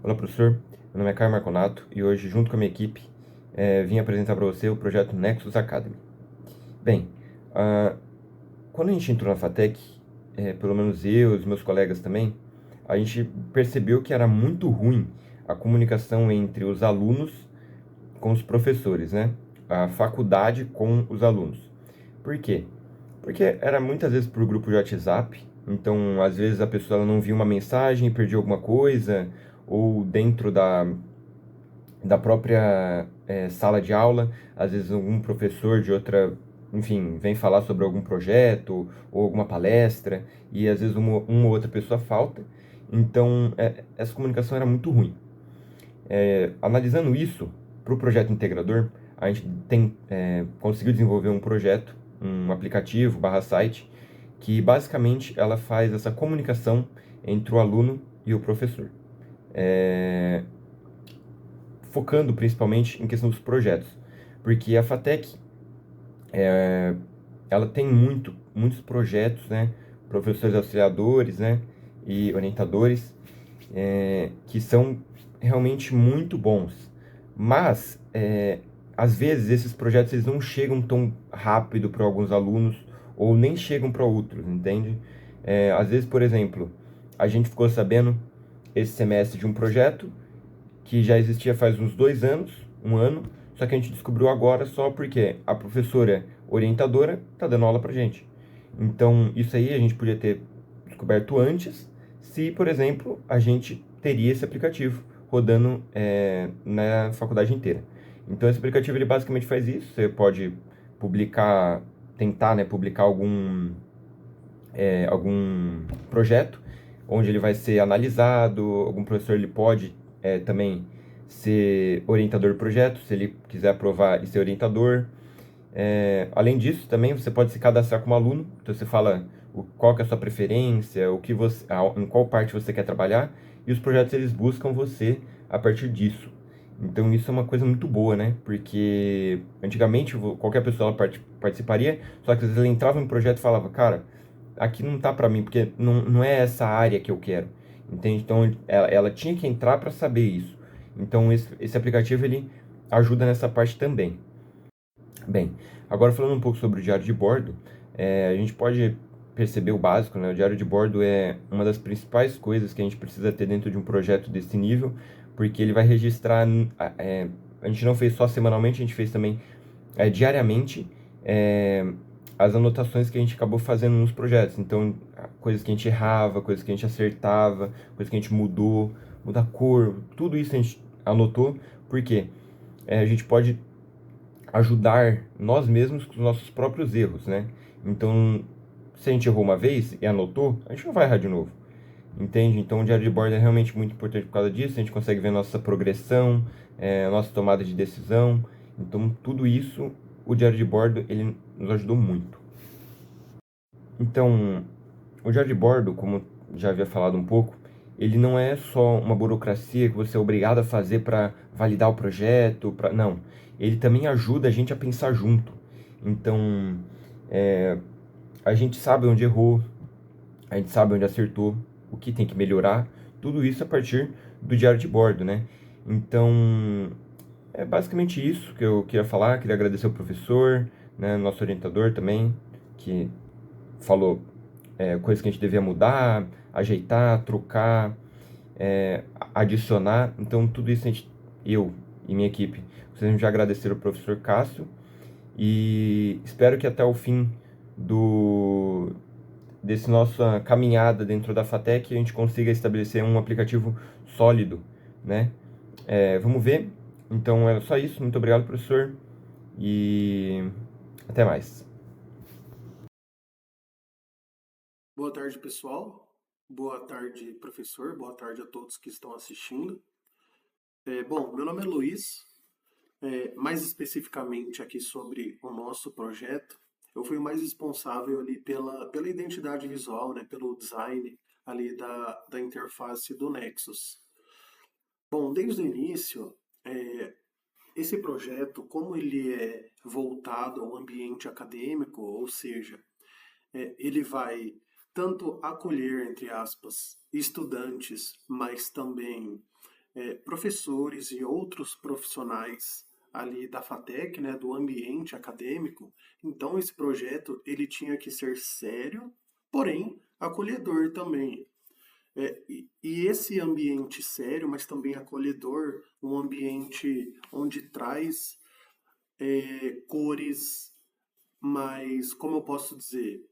Olá, professor. Meu nome é Caio Marconato e hoje, junto com a minha equipe, vim apresentar para você o projeto Nexus Academy. Bem, quando a gente entrou na FATEC, pelo menos eu e os meus colegas também, a gente percebeu que era muito ruim a comunicação entre os alunos com os professores, né? A faculdade com os alunos. Por quê? Porque era muitas vezes por grupo de WhatsApp, então às vezes a pessoa ela não via uma mensagem e perdia alguma coisa, ou dentro da própria sala de aula, às vezes algum professor de outra, enfim, vem falar sobre algum projeto ou alguma palestra, e às vezes uma ou outra pessoa falta, então essa comunicação era muito ruim. Analisando isso, para o projeto integrador, a gente conseguiu desenvolver um projeto, um aplicativo barra site, que basicamente ela faz essa comunicação entre o aluno e o professor. Focando principalmente em questão dos projetos, porque a FATEC ela tem muitos projetos, né, professores auxiliadores, né, e orientadores, que são realmente muito bons, mas às vezes esses projetos eles não chegam tão rápido para alguns alunos ou nem chegam para outros, entende? Às vezes, por exemplo, a gente ficou sabendo esse semestre de um projeto que já existia faz uns 2 anos, um ano, só que a gente descobriu agora só porque a professora orientadora está dando aula pra gente. Então, isso aí a gente podia ter descoberto antes, se, por exemplo, a gente teria esse aplicativo rodando na faculdade inteira. Então, esse aplicativo ele basicamente faz isso. Você pode publicar, tentar, né, publicar algum projeto onde ele vai ser analisado, algum professor ele pode também ser orientador do projeto, se ele quiser aprovar e ser orientador. Além disso, também você pode se cadastrar como aluno, então você fala qual que é a sua preferência, em qual parte você quer trabalhar, e os projetos eles buscam você a partir disso. Então isso é uma coisa muito boa, né? Porque antigamente qualquer pessoa participaria, só que às vezes ela entrava em um projeto e falava, cara, aqui não tá pra mim, porque não é essa área que eu quero, entende? Então ela tinha que entrar para saber isso. Então esse aplicativo ele ajuda nessa parte também. Bem, agora falando um pouco sobre o diário de bordo, a gente pode perceber o básico, né? O diário de bordo é uma das principais coisas que a gente precisa ter dentro de um projeto desse nível, porque ele vai registrar. A gente não fez só semanalmente, a gente fez também diariamente é, as anotações que a gente acabou fazendo nos projetos. Então, coisas que a gente errava, coisas que a gente acertava, coisas que a gente mudou, mudar cor, tudo isso a gente anotou, porque a gente pode ajudar nós mesmos com os nossos próprios erros, né? Então, se a gente errou uma vez e anotou, a gente não vai errar de novo, entende? Então, o diário de bordo é realmente muito importante por causa disso. A gente consegue ver nossa progressão, nossa tomada de decisão. Então, tudo isso, o diário de bordo, ele nos ajudou muito. Então, o diário de bordo, como já havia falado um pouco, ele não é só uma burocracia que você é obrigado a fazer para validar o projeto, não. Ele também ajuda a gente a pensar junto. Então, é, a gente sabe onde errou, a gente sabe onde acertou, o que tem que melhorar, tudo isso a partir do diário de bordo, né? Então, é basicamente isso que eu queria falar. Queria agradecer o professor, né, nosso orientador também, que falou coisas que a gente devia mudar, ajeitar, trocar, adicionar. Então, tudo isso eu e minha equipe, vocês já agradeceram ao professor Cássio e espero que até o fim do desse nossa caminhada dentro da FATEC a gente consiga estabelecer um aplicativo sólido, né? Vamos ver. Então, é só isso. Muito obrigado, professor, e até mais. Boa tarde, pessoal. Boa tarde, professor. Boa tarde a todos que estão assistindo. Bom, meu nome é Luiz. Mais especificamente aqui sobre o nosso projeto, eu fui o mais responsável ali pela identidade visual, né, pelo design ali da interface do Nexus. Bom, desde o início, é, esse projeto, como ele é voltado ao ambiente acadêmico, ou seja, ele vai tanto acolher, entre aspas, estudantes, mas também professores e outros profissionais ali da FATEC, né, do ambiente acadêmico. Então esse projeto ele tinha que ser sério, porém acolhedor também. E esse ambiente sério, mas também acolhedor, um ambiente onde traz cores mais, como eu posso dizer,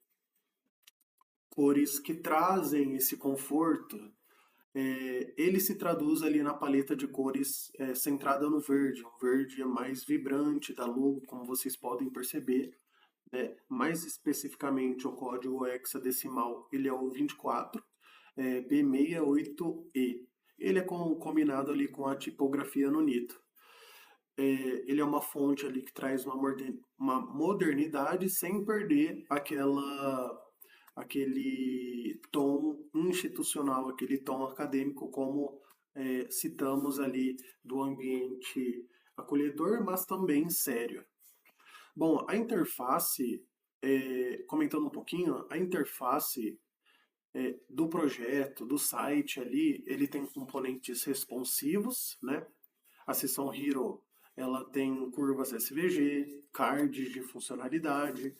cores que trazem esse conforto, ele se traduz ali na paleta de cores centrada no verde, um verde mais vibrante da logo, como vocês podem perceber. Mais especificamente, o código hexadecimal ele é o 24, B68E. Ele é combinado ali com a tipografia Nonito. Ele é uma fonte ali que traz uma modernidade sem perder aquele tom institucional, aquele tom acadêmico, como citamos ali do ambiente acolhedor, mas também sério. Bom, a interface, comentando um pouquinho, a interface do projeto, do site ali, ele tem componentes responsivos, né? A seção Hero, ela tem curvas SVG, cards de funcionalidade,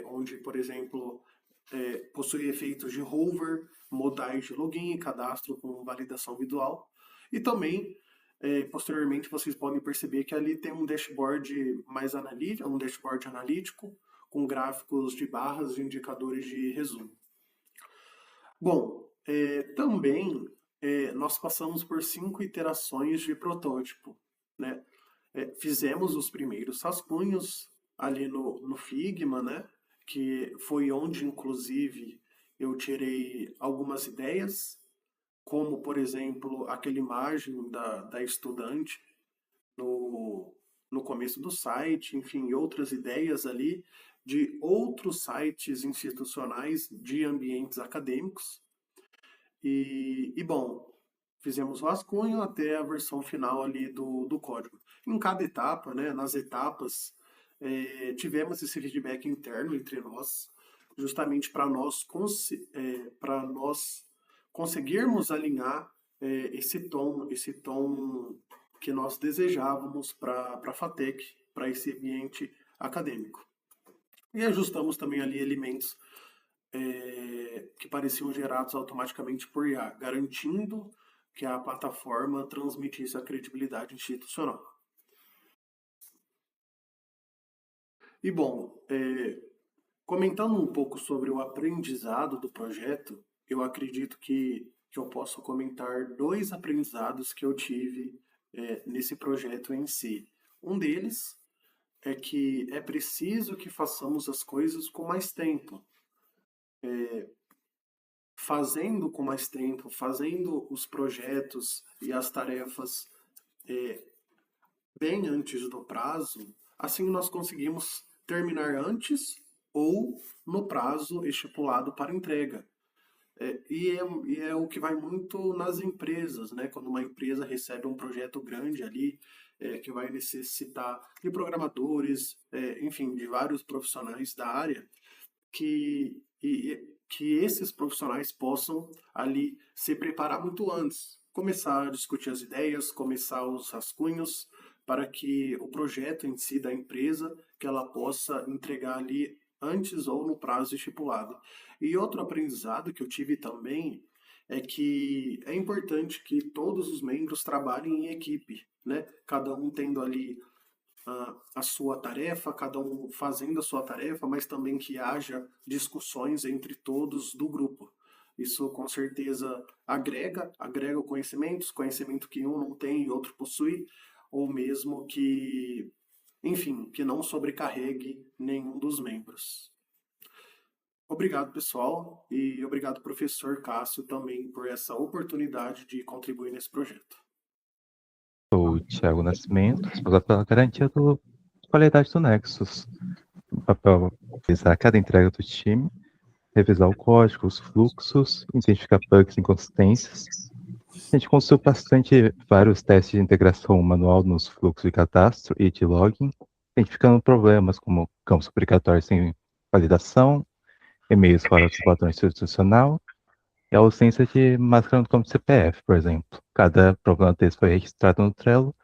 onde, por exemplo, possui efeitos de hover, modais de login e cadastro com validação visual. E também, posteriormente, vocês podem perceber que ali tem um dashboard mais analítico, um dashboard analítico, com gráficos de barras e indicadores de resumo. Bom, também nós passamos por 5 iterações de protótipo, né? Fizemos os primeiros rascunhos ali no Figma, né? Que foi onde, inclusive, eu tirei algumas ideias, como, por exemplo, aquela imagem da estudante no começo do site, enfim, outras ideias ali de outros sites institucionais de ambientes acadêmicos. Bom, fizemos o rascunho até a versão final ali do código. Em cada etapa, né, nas etapas, tivemos esse feedback interno entre nós, justamente para nós conseguirmos alinhar esse tom que nós desejávamos para a FATEC, para esse ambiente acadêmico. E ajustamos também ali elementos que pareciam gerados automaticamente por IA, garantindo que a plataforma transmitisse a credibilidade institucional. E bom, comentando um pouco sobre o aprendizado do projeto, eu acredito que eu posso comentar 2 aprendizados que eu tive nesse projeto em si. Um deles é que é preciso que façamos as coisas com mais tempo. Fazendo com mais tempo, fazendo os projetos e as tarefas bem antes do prazo, assim nós conseguimos terminar antes ou no prazo estipulado para entrega. E é o que vai muito nas empresas, né? Quando uma empresa recebe um projeto grande ali, que vai necessitar de programadores, enfim, de vários profissionais da área, que esses profissionais possam ali se preparar muito antes, começar a discutir as ideias, começar os rascunhos, para que o projeto em si da empresa, que ela possa entregar ali antes ou no prazo estipulado. E outro aprendizado que eu tive também é que é importante que todos os membros trabalhem em equipe, né? Cada um tendo ali a sua tarefa, cada um fazendo a sua tarefa, mas também que haja discussões entre todos do grupo. Isso com certeza agrega conhecimentos, conhecimento que um não tem e outro possui, ou mesmo que, enfim, que não sobrecarregue nenhum dos membros. Obrigado, pessoal, e obrigado, professor Cássio, também por essa oportunidade de contribuir nesse projeto. Sou o Thiago Nascimento, responsável pela garantia da qualidade do Nexus. O papel é revisar cada entrega do time, revisar o código, os fluxos, identificar bugs e inconsistências. A gente construiu bastante vários testes de integração manual nos fluxos de cadastro e de login, identificando problemas como campos obrigatórios sem validação, e-mails fora do padrão institucional, e a ausência de máscara no campo de CPF, por exemplo. Cada problema desse foi registrado no Trello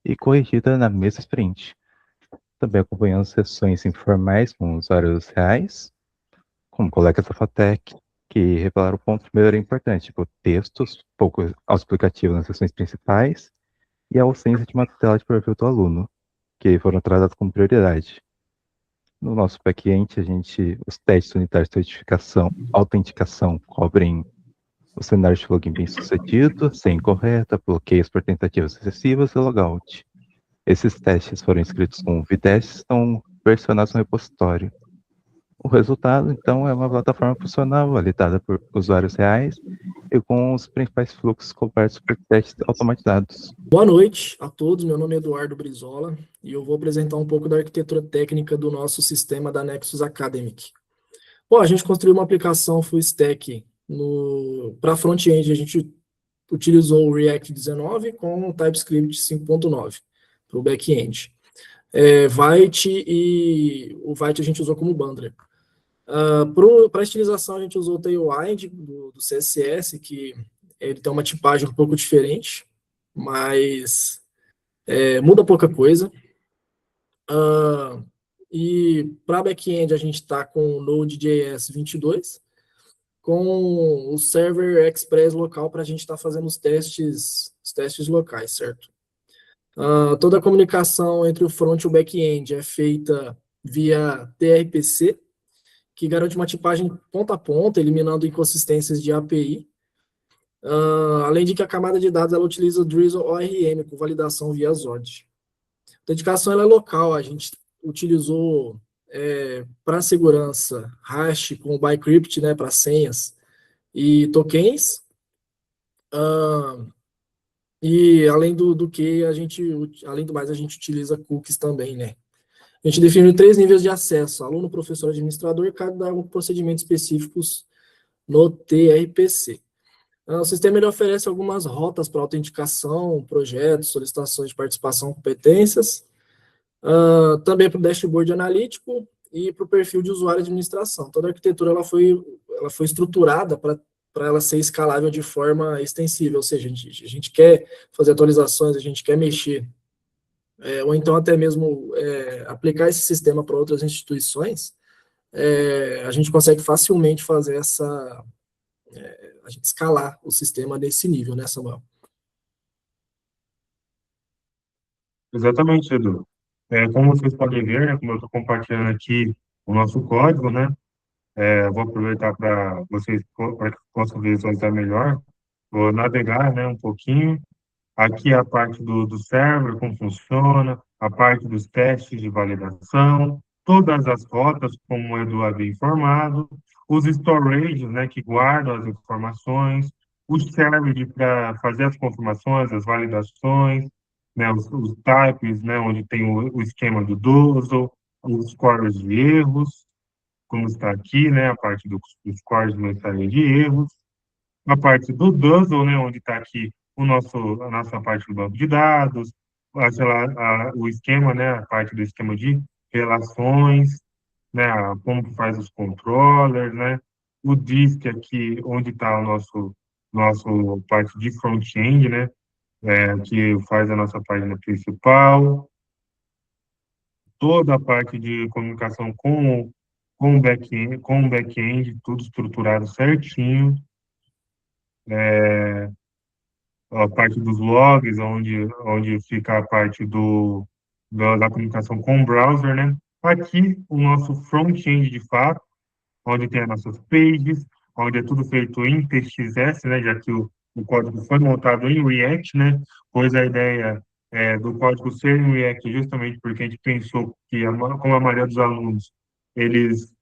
e corrigida na mesma sprint. Também acompanhando sessões informais com usuários reais, como colegas da FATEC, que revelaram pontos de melhoria importantes, tipo textos pouco explicativos nas sessões principais e a ausência de uma tela de perfil do aluno, que foram tratados como prioridade. No nosso back-end, os testes unitários de certificação, autenticação, cobrem o cenário de login bem sucedido, senha incorreta, bloqueios por tentativas excessivas e logout. Esses testes foram escritos com VTest e estão versionados no repositório. O resultado, então, é uma plataforma funcional validada por usuários reais e com os principais fluxos cobertos por testes automatizados. Boa noite a todos, meu nome é Eduardo Brizola e eu vou apresentar um pouco da arquitetura técnica do nosso sistema da Nexus Academic. Bom, a gente construiu uma aplicação full stack para front-end, a gente utilizou o React 19 com o TypeScript 5.9 para o back-end. Vite e o Vite a gente usou como bundler. Para a estilização a gente usou o Tailwind do CSS, que ele tem uma tipagem um pouco diferente, mas muda pouca coisa. E para back-end a gente está com o Node.js 22, com o Server Express local para a gente estar fazendo os testes locais, certo? Toda a comunicação entre o front e o back-end é feita via tRPC, que garante uma tipagem ponta a ponta, eliminando inconsistências de API. Além de que a camada de dados ela utiliza o Drizzle ORM com validação via Zord. A autenticação ela é local, a gente utilizou para segurança hash com o Bcrypt, né, para senhas e tokens. E além do que além do mais a gente utiliza cookies também, né? A gente define 3 níveis de acesso: aluno, professor, administrador, cada um com procedimentos específicos no tRPC. O sistema ele oferece algumas rotas para autenticação, projetos, solicitações de participação, competências, também para o dashboard analítico e para o perfil de usuário e administração. Toda a arquitetura ela foi estruturada para ela ser escalável de forma extensível, ou seja, a gente quer fazer atualizações, a gente quer mexer, ou então até mesmo aplicar esse sistema para outras instituições, a gente consegue facilmente fazer a gente escalar o sistema nesse nível, né, Samuel? Exatamente, Edu. Como vocês podem ver, né, como eu estou compartilhando aqui o nosso código, né, vou aproveitar para que possam visualizar melhor. Vou navegar, né, um pouquinho. Aqui é a parte do server, como funciona, a parte dos testes de validação, todas as rotas, como o Edu havia informado, os storages, né, que guardam as informações, o server para fazer as confirmações, as validações, né, os types, né, onde tem o esquema do Dozo, os scores de erros, como está aqui, né, a parte dos scores de mensagem de erros, a parte do Dozo, né, onde está aqui a nossa parte do banco de dados, o esquema, né, a parte do esquema de relações, né, como que faz os controllers, né, o disk aqui, onde está o nosso parte de front-end, né, que faz a nossa página principal, toda a parte de comunicação com o back-end, tudo estruturado certinho, a parte dos logs, onde fica a parte da comunicação com o browser, né? Aqui, o nosso front-end de fato, onde tem as nossas pages, onde é tudo feito em TXS, né? Já que o código foi montado em React, né? Pois a ideia do código ser em React justamente porque a gente pensou que, como a maioria dos alunos, eles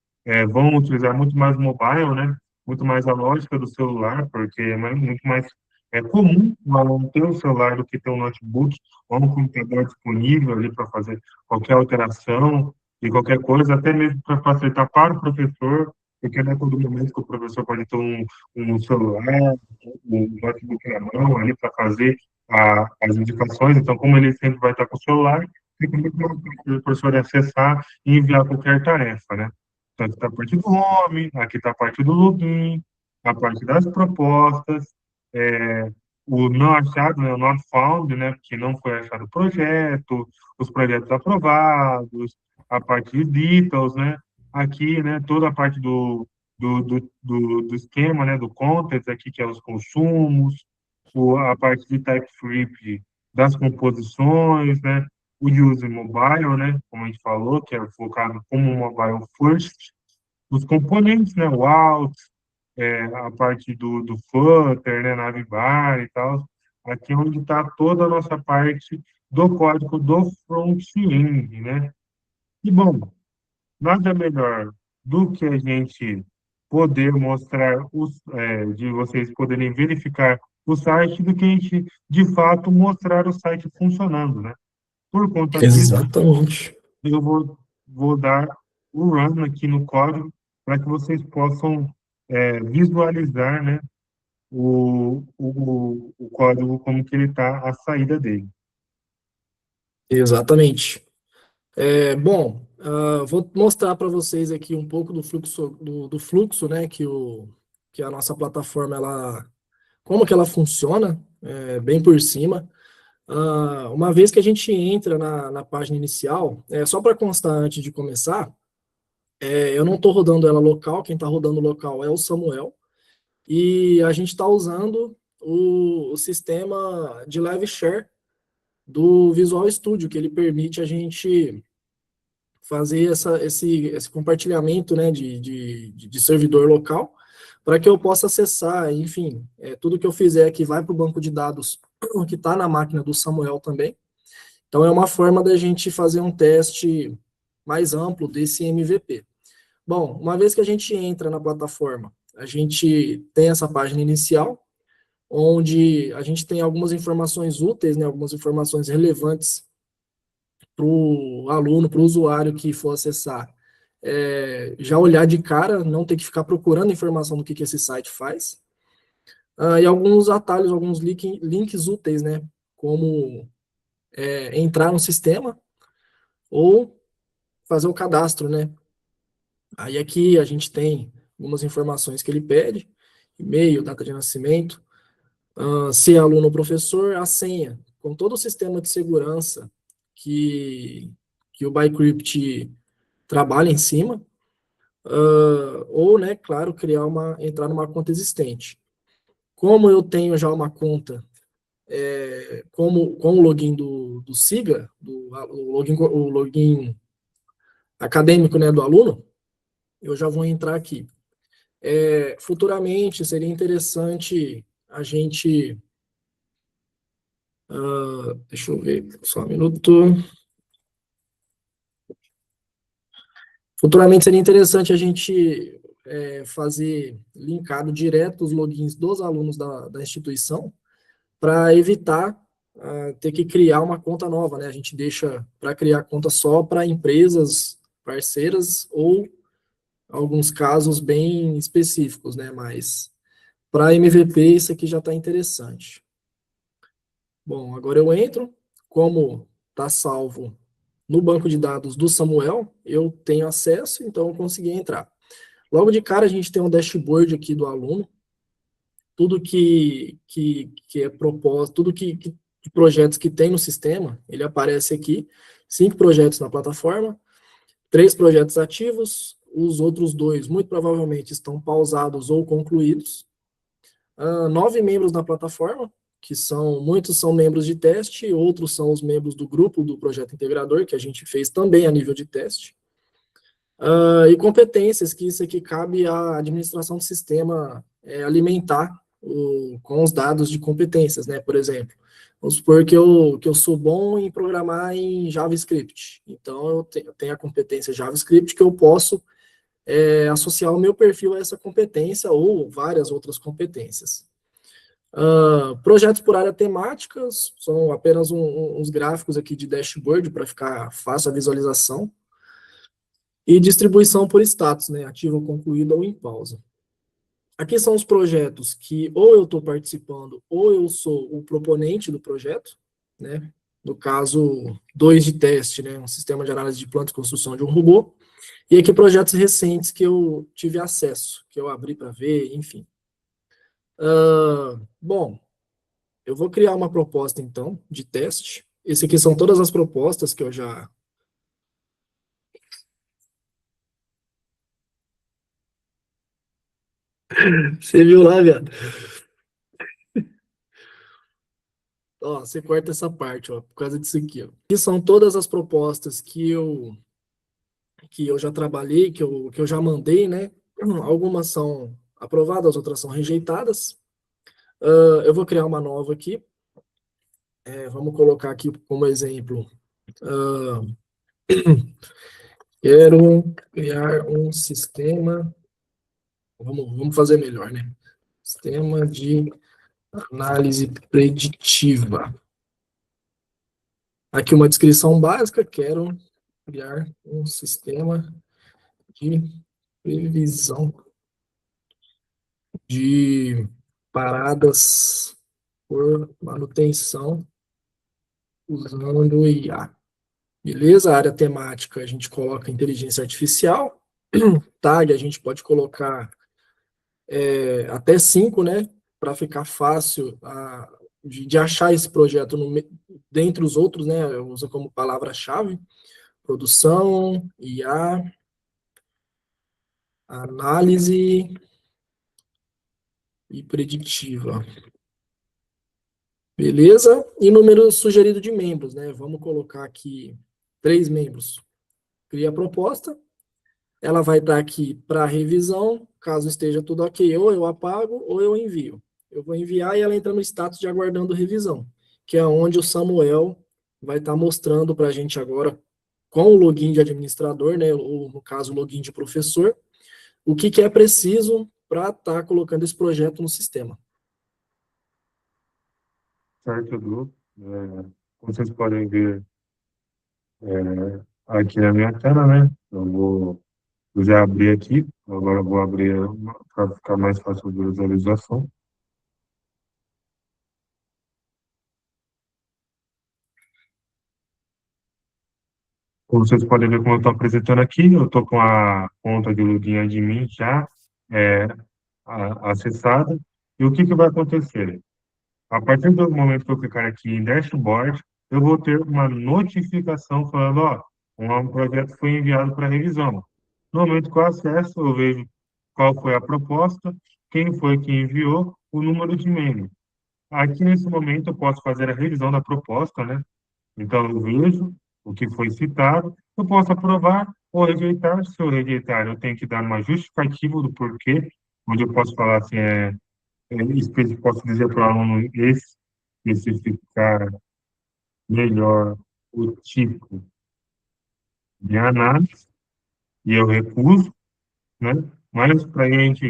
vão utilizar muito mais mobile, né? Muito mais a lógica do celular, porque é muito mais comum o aluno ter um celular do que ter um notebook ou um computador disponível ali para fazer qualquer alteração e qualquer coisa, até mesmo para facilitar para o professor, porque não é todo momento que o professor pode ter um celular, um notebook na mão ali para fazer as indicações. Então, como ele sempre vai estar com o celular, fica muito mais fácil para o professor acessar e enviar qualquer tarefa, né? Então, aqui está a parte do home, aqui está a parte do login, a parte das propostas, o não achado, né, o not found, né, porque não foi achado o projeto, os projetos aprovados, a parte de details, né, aqui, né, toda a parte do esquema, né, do content aqui, que é os consumos, a parte de TypeScript das composições, né, o use mobile, né, como a gente falou, que é focado como mobile first, os componentes, né, o alt, a parte do Flutter, né, Navibar e tal, aqui é onde está toda a nossa parte do código do front-end, né? E, bom, nada melhor do que a gente poder mostrar, de vocês poderem verificar o site, do que a gente, de fato, mostrar o site funcionando, né? Por conta disso, Exatamente. eu vou dar o run aqui no código para que vocês possam visualizar, né, o código como que ele está, a saída dele. Exatamente. Bom, vou mostrar para vocês aqui um pouco do fluxo, né, que a nossa plataforma, como que ela funciona, bem por cima. Uma vez que a gente entra na página inicial, só para constar antes de começar, eu não estou rodando ela local, quem está rodando local é o Samuel, e a gente está usando o sistema de live share do Visual Studio, que ele permite a gente fazer esse compartilhamento, né, de servidor local, para que eu possa acessar, enfim, tudo que eu fizer aqui vai para o banco de dados que está na máquina do Samuel também. Então, é uma forma da gente fazer um teste mais amplo desse MVP. Bom, uma vez que a gente entra na plataforma, a gente tem essa página inicial, onde a gente tem algumas informações úteis, né, algumas informações relevantes para o aluno, para o usuário que for acessar, já olhar de cara, não ter que ficar procurando informação do que esse site faz. E alguns atalhos, alguns links úteis, né, como entrar no sistema ou fazer o cadastro, né. Aí aqui a gente tem algumas informações que ele pede, e-mail, data de nascimento, se é aluno ou professor, a senha, com todo o sistema de segurança que o Bcrypt trabalha em cima, ou, né, claro, entrar numa conta existente. Como eu tenho já uma conta com o login do SIGA, o login acadêmico, né, do aluno, eu já vou entrar aqui. Futuramente seria interessante a gente... deixa eu ver, só um minuto. Futuramente seria interessante a gente fazer linkado direto os logins dos alunos da instituição, para evitar ter que criar uma conta nova, né? A gente deixa para criar conta só para empresas parceiras ou alguns casos bem específicos, né? Mas para MVP isso aqui já está interessante. Bom, agora eu entro, como está salvo no banco de dados do Samuel, eu tenho acesso, então eu consegui entrar. Logo de cara a gente tem um dashboard aqui do aluno, tudo que é proposto, tudo que projetos que tem no sistema, ele aparece aqui, 5 projetos na plataforma, 3 projetos ativos, os outros 2 muito provavelmente estão pausados ou concluídos, 9 membros na plataforma, que muitos são membros de teste, outros são os membros do grupo do projeto integrador, que a gente fez também a nível de teste, e competências, que isso aqui cabe à administração do sistema alimentar com os dados de competências, né, por exemplo. Vamos supor que eu sou bom em programar em JavaScript, então eu tenho a competência JavaScript que eu posso associar o meu perfil a essa competência ou várias outras competências. Projetos por área temática, são apenas uns gráficos aqui de dashboard para ficar fácil a visualização. E distribuição por status, né, ativo, concluído ou em pausa. Aqui são os projetos que ou eu estou participando ou eu sou o proponente do projeto, né, no caso 2 de teste, né, um sistema de análise de planta e construção de um robô, e aqui projetos recentes que eu tive acesso, que eu abri para ver, enfim. Bom, eu vou criar uma proposta, então, de teste. Esse aqui são todas as propostas que eu já... Você viu lá, viado? Ó, você corta essa parte, ó, por causa disso aqui, ó. Aqui são todas as propostas que eu já trabalhei, que eu já mandei, né? Algumas são aprovadas, outras são rejeitadas. Eu vou criar uma nova aqui. Vamos colocar aqui como exemplo. Quero criar um sistema. Vamos fazer melhor, né? Sistema de análise preditiva. Aqui uma descrição básica. Quero criar um sistema de previsão de paradas por manutenção usando o IA. Beleza? A área temática a gente coloca inteligência artificial. Tag a gente pode colocar até 5, né? Para ficar fácil de achar esse projeto dentre os outros, né? Usa como palavra-chave. Produção, IA, análise e preditiva. Beleza? E número sugerido de membros, né? Vamos colocar aqui 3 membros. Cria a proposta. Ela vai estar aqui para revisão. Caso esteja tudo ok, ou eu apago ou eu envio. Eu vou enviar e ela entra no status de aguardando revisão, que é onde o Samuel vai estar mostrando para a gente agora, com o login de administrador, né? Ou no caso, o login de professor, o que é preciso para estar colocando esse projeto no sistema. Certo, Edu. Como vocês podem ver aqui na minha tela, né? Eu já abri aqui, agora eu vou abrir para ficar mais fácil de visualização. Como vocês podem ver como eu estou apresentando aqui, eu estou com a conta de login admin já é, acessada. E o que vai acontecer? A partir do momento que eu clicar aqui em dashboard, eu vou ter uma notificação falando, ó, um projeto foi enviado para revisão. No momento que eu acesso, eu vejo qual foi a proposta, quem foi que enviou, o número de e-mail. Aqui, nesse momento, eu posso fazer a revisão da proposta, né? Então, eu vejo o que foi citado, eu posso aprovar ou rejeitar. Se eu rejeitar, eu tenho que dar uma justificativa do porquê, onde eu posso falar assim, posso dizer para o aluno especificar melhor o tipo de análise, e eu recuso, né? Mas para a gente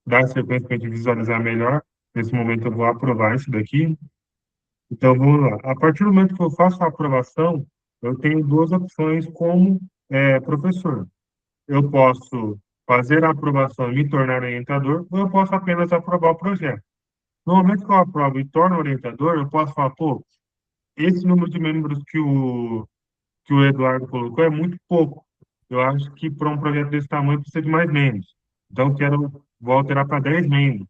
dar sequência, para a gente visualizar melhor, nesse momento eu vou aprovar isso daqui. Então, vamos lá. A partir do momento que eu faço a aprovação, eu tenho duas opções como professor. Eu posso fazer a aprovação e me tornar orientador, ou eu posso apenas aprovar o projeto. No momento que eu aprovo e torno orientador, eu posso falar, pô, esse número de membros que o Eduardo colocou é muito pouco. Eu acho que para um projeto desse tamanho precisa de mais membros. Então, vou alterar para 10 membros.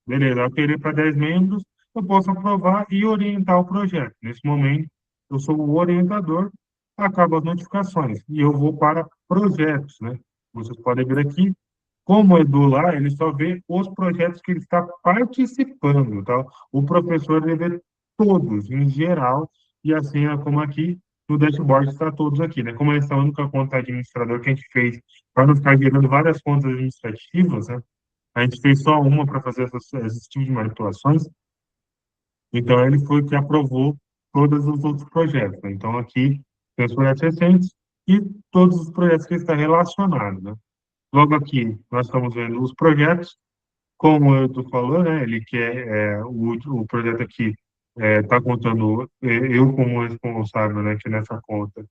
Beleza, alterei para 10 membros, eu posso aprovar e orientar o projeto. Nesse momento, eu sou o orientador, acabam as notificações e eu vou para projetos, né? Vocês podem ver aqui, como o Edu lá, ele só vê os projetos que ele está participando, tá? O professor ele vê todos, em geral, e assim é como aqui no dashboard está todos aqui, né? Como essa é a única conta administrador que a gente fez para não ficar gerando várias contas administrativas, né? A gente fez só uma para fazer esse tipo de manipulações, então ele foi que aprovou todos os outros projetos, né? Então aqui tem os projetos recentes e todos os projetos que estão relacionados, né? Logo aqui, nós estamos vendo os projetos, como eu estou falando, né, ele quer, o projeto aqui está contando eu como responsável, né, aqui nessa conta,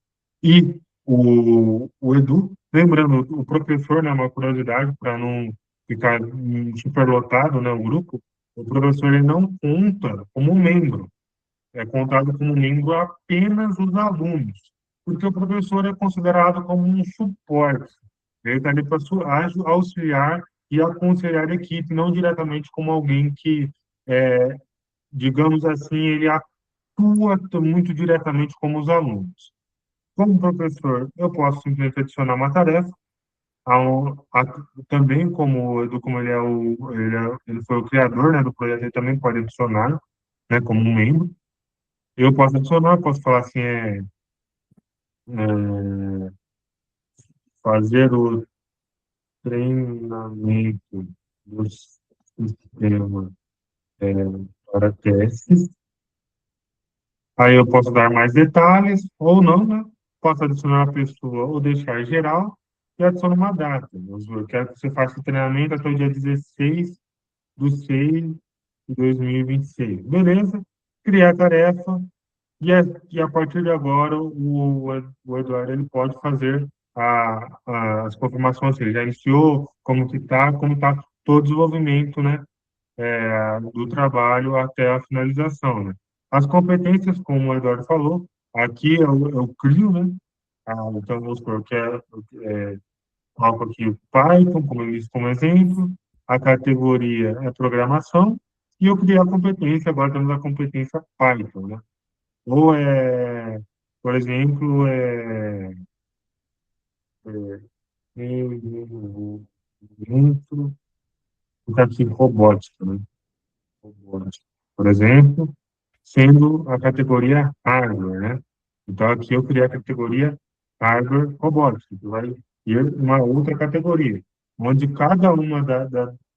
e o Edu, lembrando, o professor, né, uma curiosidade, para não ficar superlotado, né, o grupo, o professor ele não conta como membro, é contado como membro apenas os alunos, porque o professor é considerado como um suporte. Ele está ali para auxiliar e aconselhar a equipe, não diretamente como alguém que, digamos assim, ele atua muito diretamente como os alunos. Como professor, eu posso simplesmente adicionar uma tarefa, também como o Edu, como ele foi o criador, né, do projeto, ele também pode adicionar, né, como um membro. Eu posso adicionar, posso falar assim, é, fazer o treinamento do sistema para testes. Aí eu posso dar mais detalhes, ou não, né? Posso adicionar a pessoa ou deixar geral e adiciono uma data. Eu quero que você faça o treinamento até o dia 16/6/2026. Beleza? Criar a tarefa e a partir de agora o Eduardo ele pode fazer as confirmações, se ele já iniciou, como tá todo o desenvolvimento, né, do trabalho até a finalização, né. As competências, como o Eduardo falou, aqui eu crio, né, então vamos supor, coloco aqui o Python como exemplo, a categoria é programação, e eu criei a competência, agora temos a competência Python, né. Ou por exemplo, desenvolvimento aplicativo robótica, né? Robótica, por exemplo, sendo a categoria hardware, né? Então, aqui eu criei a categoria hardware robótica, que vai ir uma outra categoria, onde cada uma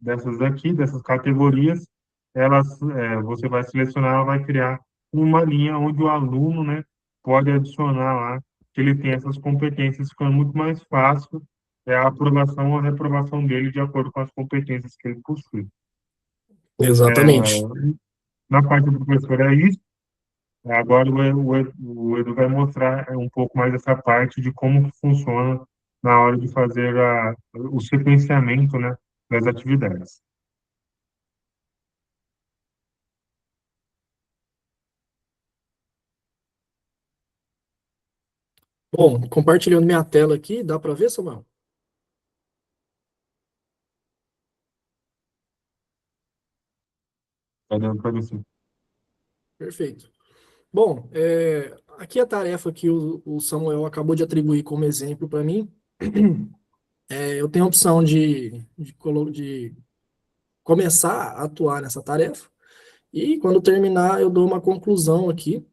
dessas categorias, você vai selecionar, ela vai criar uma linha onde o aluno, né, pode adicionar lá que ele tem essas competências, ficando muito mais fácil a aprovação ou a reprovação dele de acordo com as competências que ele possui. Exatamente. Na parte do professor é isso. Agora o Edu vai mostrar um pouco mais essa parte de como que funciona na hora de fazer o sequenciamento, né, das atividades. Bom, compartilhando minha tela aqui, dá para ver, Samuel? Tá dando para você. Perfeito. Bom, aqui a tarefa que o Samuel acabou de atribuir como exemplo para mim, eu tenho a opção de começar a atuar nessa tarefa, e quando terminar, eu dou uma conclusão aqui,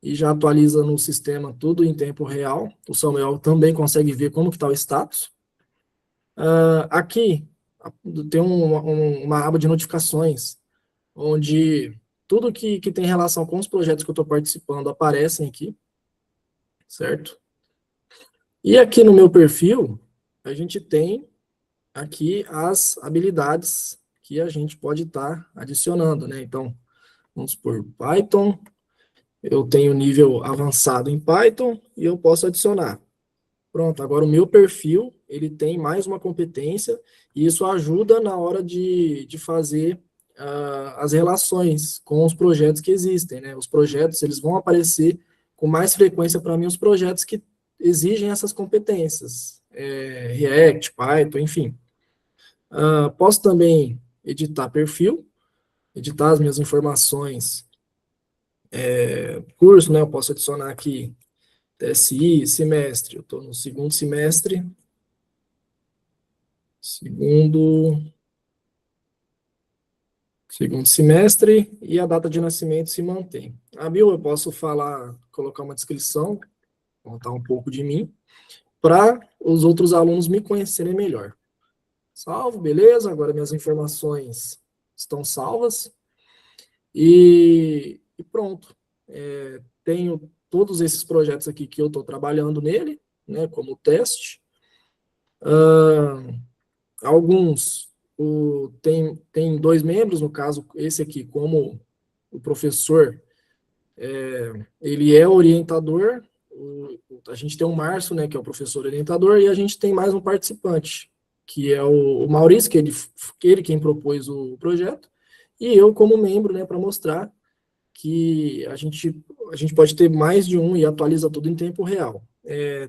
e já atualiza no sistema tudo em tempo real. O Samuel também consegue ver como que está o status. Aqui tem uma aba de notificações, onde tudo que tem relação com os projetos que eu estou participando aparecem aqui, certo? E aqui no meu perfil, a gente tem aqui as habilidades que a gente pode estar adicionando, né? Então, vamos por Python, eu tenho nível avançado em Python e eu posso adicionar. Pronto, agora o meu perfil, ele tem mais uma competência e isso ajuda na hora de fazer as relações com os projetos que existem, né? Os projetos, eles vão aparecer com mais frequência para mim, os projetos que exigem essas competências, React, Python, enfim. Posso também editar perfil, editar as minhas informações, curso, né? Eu posso adicionar aqui TSI, semestre, eu estou no segundo semestre, segundo semestre, e a data de nascimento se mantém. A bio eu posso colocar uma descrição, contar um pouco de mim, para os outros alunos me conhecerem melhor. Salvo, beleza, agora minhas informações estão salvas, e pronto. Tenho todos esses projetos aqui que eu estou trabalhando nele, né, como teste. Alguns tem 2 membros, no caso, esse aqui, como o professor, ele é orientador, a gente tem o Márcio, né, que é o professor orientador, e a gente tem mais um participante, que é o Maurício, que ele quem propôs o projeto, e eu como membro, né, para mostrar que a gente pode ter mais de um e atualiza tudo em tempo real.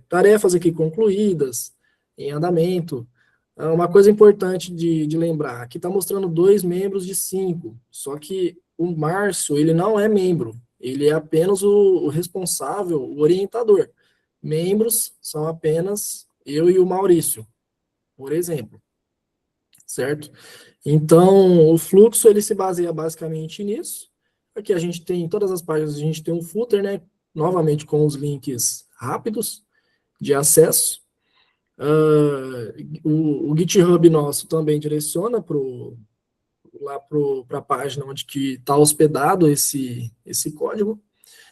Tarefas aqui concluídas, em andamento, Uma coisa importante de lembrar, aqui está mostrando 2 membros de 5, só que o Márcio, ele não é membro, ele é apenas o responsável, o orientador. Membros são apenas eu e o Maurício, por exemplo, certo? Então, o fluxo, ele se baseia basicamente nisso. Aqui a gente tem, em todas as páginas, a gente tem um footer, né? Novamente com os links rápidos de acesso. O GitHub nosso também direciona lá para a página onde está hospedado esse código.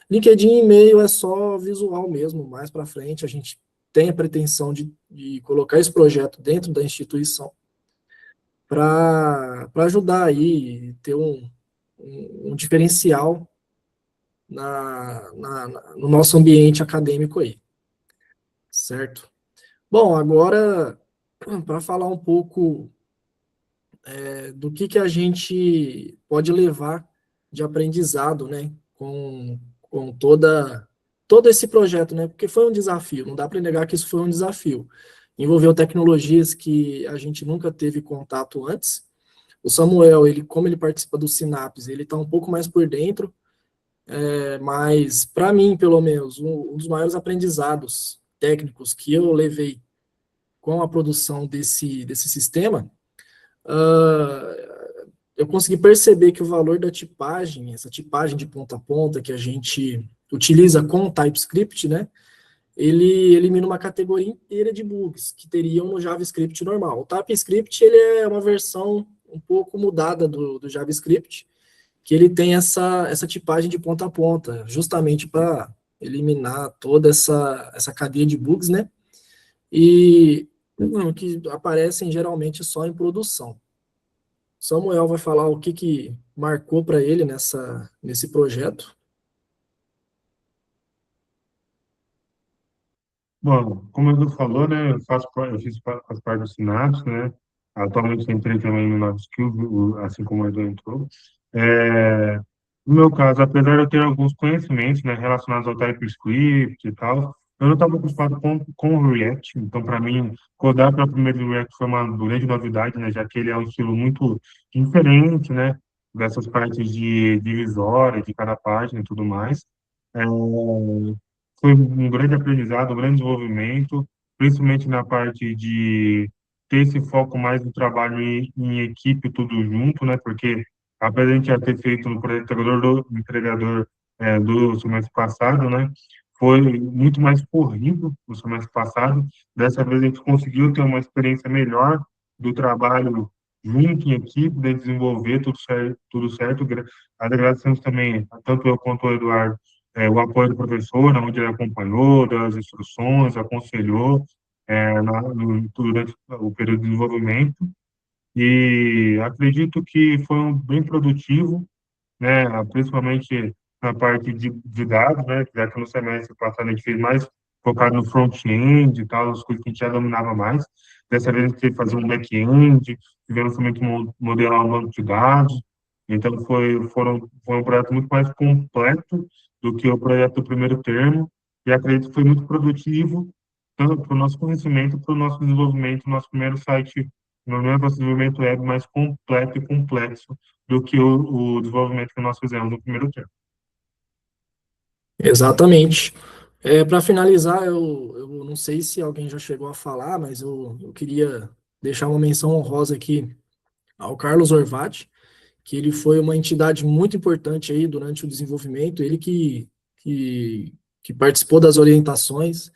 LinkedIn e e-mail é só visual mesmo, mais para frente a gente tem a pretensão de colocar esse projeto dentro da instituição para ajudar aí, ter um diferencial no nosso ambiente acadêmico aí, certo? Bom, agora, para falar um pouco do que a gente pode levar de aprendizado, né, com todo esse projeto, né, porque foi um desafio, não dá para negar que isso foi um desafio. Envolveu tecnologias que a gente nunca teve contato antes. O Samuel, como ele participa do Sinapse, ele está um pouco mais por dentro, mas para mim, pelo menos, um dos maiores aprendizados técnicos que eu levei com a produção desse sistema, eu consegui perceber que o valor da tipagem, essa tipagem de ponta a ponta que a gente utiliza com o TypeScript, né, ele elimina uma categoria inteira de bugs que teriam no JavaScript normal. O TypeScript, ele é uma versão um pouco mudada do JavaScript, que ele tem essa tipagem de ponta a ponta, justamente para eliminar toda essa cadeia de bugs, né, e que aparecem geralmente só em produção. Samuel vai falar o que marcou para ele nesse projeto. Bom, como o Edu falou, né, faço parte do Synapse, né, atualmente entrei também no NoSkills, assim como o Edu entrou. No meu caso, apesar de eu ter alguns conhecimentos, né, relacionados ao TypeScript e tal, eu não estava acostumado com o React, então, para mim, codar pela primeira vez no React foi uma grande novidade, né, já que ele é um estilo muito diferente, né, dessas partes de divisória, de cada página e tudo mais. É, Foi um grande aprendizado, um grande desenvolvimento, principalmente na parte de ter esse foco mais no trabalho em equipe, tudo junto, né? Porque apesar de a gente já ter feito no projeto entregador do semestre passado, né? Foi muito mais corrido no semestre passado. Dessa vez a gente conseguiu ter uma experiência melhor do trabalho junto em equipe, de desenvolver tudo certo, tudo certo. Agradecemos também, tanto eu quanto o Eduardo, o apoio do professor, onde ele acompanhou, deu as instruções, aconselhou durante o período de desenvolvimento. E acredito que foi bem produtivo, né, principalmente na parte de dados, né, já que no semestre passado a gente fez mais focado no front-end e tal, as coisas que a gente já dominava mais. Dessa vez a gente teve que fazer um back-end, tivemos também que modelar um banco de dados, então foi um projeto muito mais completo do que o projeto do primeiro termo, e acredito que foi muito produtivo, tanto para o nosso conhecimento, para o nosso desenvolvimento, nosso primeiro site, no meu desenvolvimento web mais completo e complexo do que o desenvolvimento que nós fizemos no primeiro termo. Exatamente. Para finalizar, eu não sei se alguém já chegou a falar, mas eu queria deixar uma menção honrosa aqui ao Carlos Orvati, que ele foi uma entidade muito importante aí durante o desenvolvimento, ele que participou das orientações,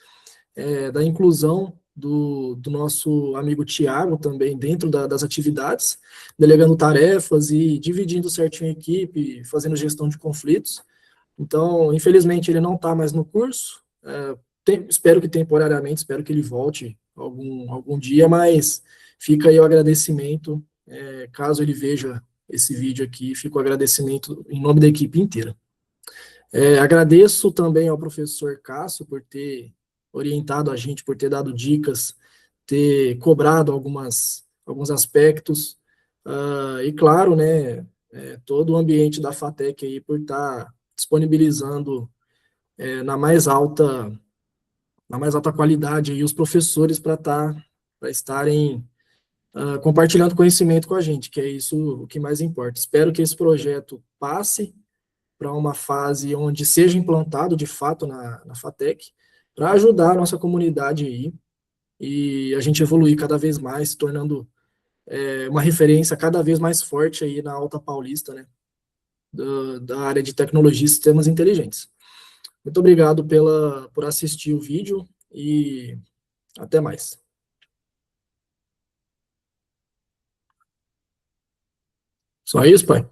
da inclusão do nosso amigo Tiago também dentro das atividades, delegando tarefas e dividindo certinho a equipe, fazendo gestão de conflitos. Então, infelizmente, ele não está mais no curso, espero que temporariamente, espero que ele volte algum dia, mas fica aí o agradecimento, caso ele veja esse vídeo aqui, fica o agradecimento em nome da equipe inteira. Agradeço também ao professor Cássio por ter orientado a gente, por ter dado dicas, ter cobrado alguns aspectos, e claro, né, todo o ambiente da FATEC aí por estar disponibilizando na mais alta qualidade aí os professores para estarem compartilhando conhecimento com a gente, que é isso o que mais importa. Espero que esse projeto passe para uma fase onde seja implantado de fato na FATEC, para ajudar a nossa comunidade aí e a gente evoluir cada vez mais, se tornando uma referência cada vez mais forte aí na Alta Paulista, né, da área de tecnologia e sistemas inteligentes. Muito obrigado por assistir o vídeo e até mais. Só isso, pai?